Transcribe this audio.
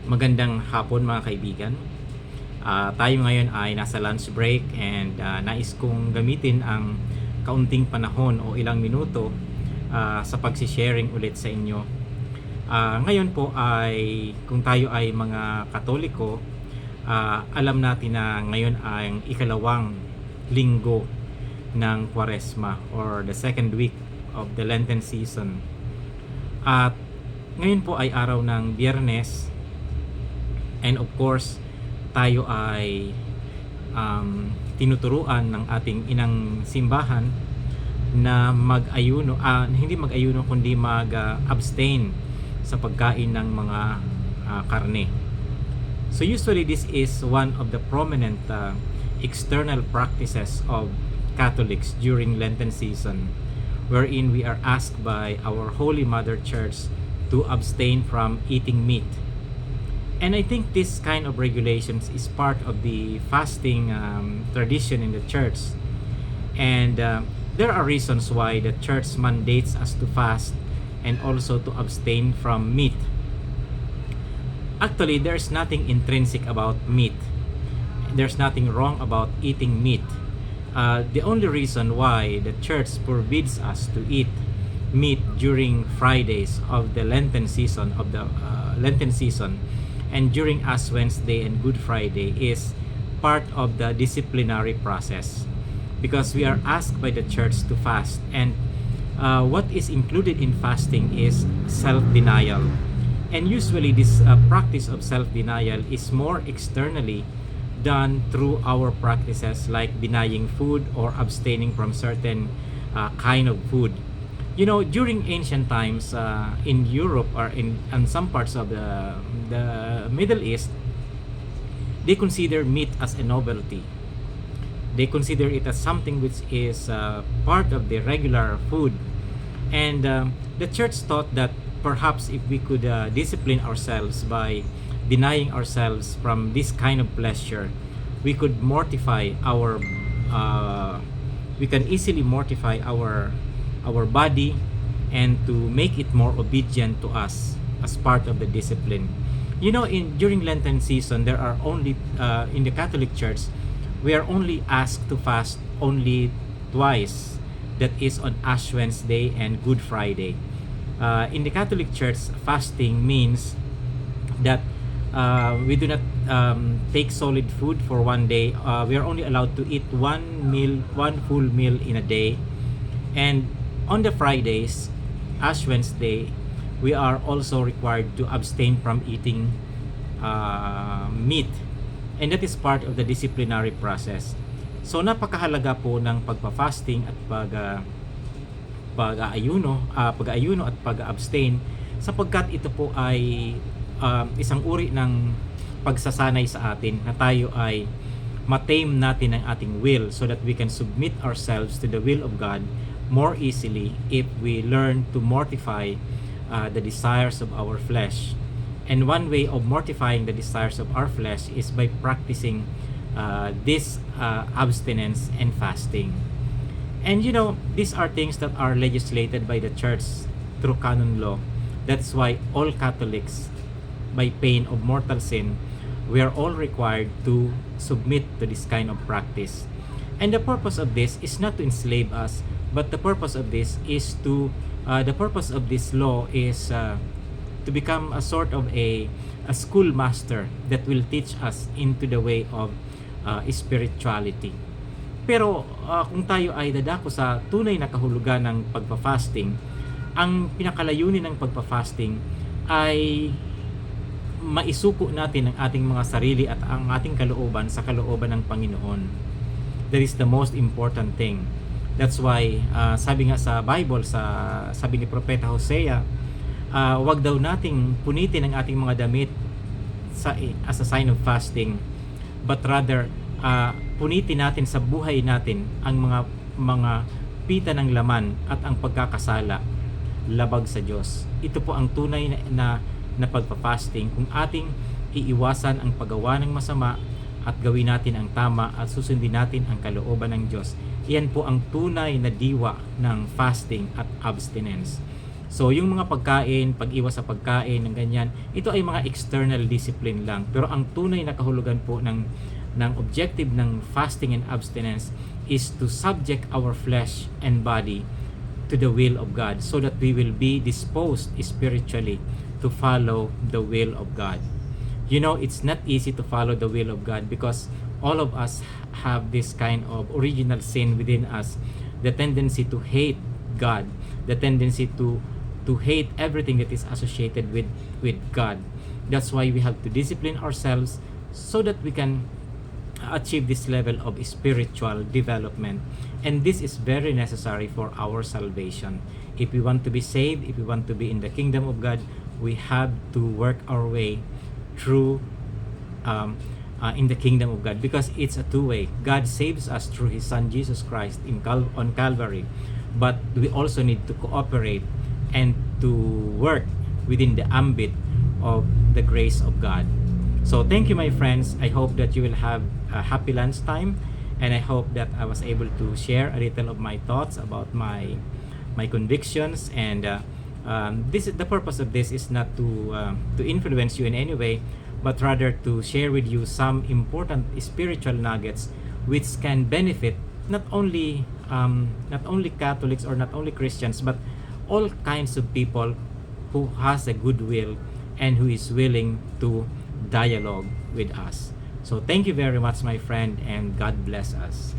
Magandang hapon mga kaibigan. Tayo ngayon ay nasa lunch break and nais kong gamitin ang kaunting panahon o ilang minuto sa pagsisharing ulit sa inyo. Ngayon po ay kung tayo ay mga Katoliko, alam natin na ngayon ay ikalawang linggo ng Kwaresma or the second week of the Lenten season. At ngayon po ay araw ng Biyernes. And of course, tayo ay tinuturuan ng ating inang simbahan na mag-ayuno, hindi mag-ayuno kundi mag-abstain sa pagkain ng mga karne. So usually this is one of the prominent external practices of Catholics during Lenten season, wherein we are asked by our Holy Mother Church to abstain from eating meat. And I think this kind of regulations is part of the fasting tradition in the church. And there are reasons why the church mandates us to fast and also to abstain from meat. Actually, there's nothing intrinsic about meat. There's nothing wrong about eating meat. The only reason why the church forbids us to eat meat during Fridays of the Lenten season and during Ash Wednesday and Good Friday is part of the disciplinary process, because we are asked by the church to fast, and what is included in fasting is self-denial. And usually this practice of self-denial is more externally done through our practices like denying food or abstaining from certain kind of food. You know, during ancient times in Europe or in some parts of the Middle East, they consider meat as a novelty. They consider it as something which is part of the regular food. And the church thought that perhaps if we could discipline ourselves by denying ourselves from this kind of pleasure, we could mortify our we can easily mortify our body and to make it more obedient to us as part of the discipline. You know, during Lenten season, there are only in the Catholic Church, we are only asked to fast only twice. That is on Ash Wednesday and Good Friday. In the Catholic Church, fasting means that we do not take solid food for one day. We are only allowed to eat one full meal in a day. And on the Fridays, Ash Wednesday, we are also required to abstain from eating meat. And that is part of the disciplinary process. So napakahalaga po ng pagpa-fasting at pag-aayuno at pag-abstain, sapagkat ito po ay isang uri ng pagsasanay sa atin na tayo ay matame natin ang ating will so that we can submit ourselves to the will of God more easily if we learn to mortify the desires of our flesh. And one way of mortifying the desires of our flesh is by practicing this abstinence and fasting. And you know, these are things that are legislated by the church through canon law. That's why all Catholics, by pain of mortal sin, we are all required to submit to this kind of practice. And the purpose of this is not to enslave us, but the purpose of this is the purpose of this law is to become a sort of a schoolmaster that will teach us into the way of spirituality. Pero kung tayo ay dadako sa tunay na kahulugan ng pagpa-fasting, ang pinakalayunin ng pagpa-fasting ay maisuko natin ang ating mga sarili at ang ating kalooban sa kalooban ng Panginoon. That is the most important thing. That's why sabi nga sa Bible, sabi ni Propeta Hosea, wag daw nating punitin ang ating mga damit as a sign of fasting, but rather punitin natin sa buhay natin ang mga pita ng laman at ang pagkakasala labag sa Diyos. Ito po ang tunay na pagpa-fasting, kung ating iiwasan ang paggawa ng masama at gawin natin ang tama at susundin natin ang kalooban ng Diyos. Iyan po ang tunay na diwa ng fasting at abstinence. So yung mga pagkain, pag-iwas sa pagkain ng ganyan, ito ay mga external discipline lang. Pero ang tunay na kahulugan po ng objective ng fasting and abstinence is to subject our flesh and body to the will of God, so that we will be disposed spiritually to follow the will of God. You know, it's not easy to follow the will of God because all of us have this kind of original sin within us, the tendency to hate God, the tendency to hate everything that is associated with God. That's why we have to discipline ourselves so that we can achieve this level of spiritual development, and this is very necessary for our salvation. If we want to be saved, if we want to be in the kingdom of God, we have to work our way through in the kingdom of God, because it's a two-way. God saves us through His Son Jesus Christ on Calvary, but we also need to cooperate and to work within the ambit of the grace of God. So thank you, my friends. I hope that you will have a happy lunchtime, and I hope that I was able to share a little of my thoughts about my convictions. And this is the purpose of this, is not to influence you in any way, but rather to share with you some important spiritual nuggets which can benefit not only Catholics or not only Christians, but all kinds of people who has a good will and who is willing to dialogue with us. So thank you very much, my friend, and God bless us.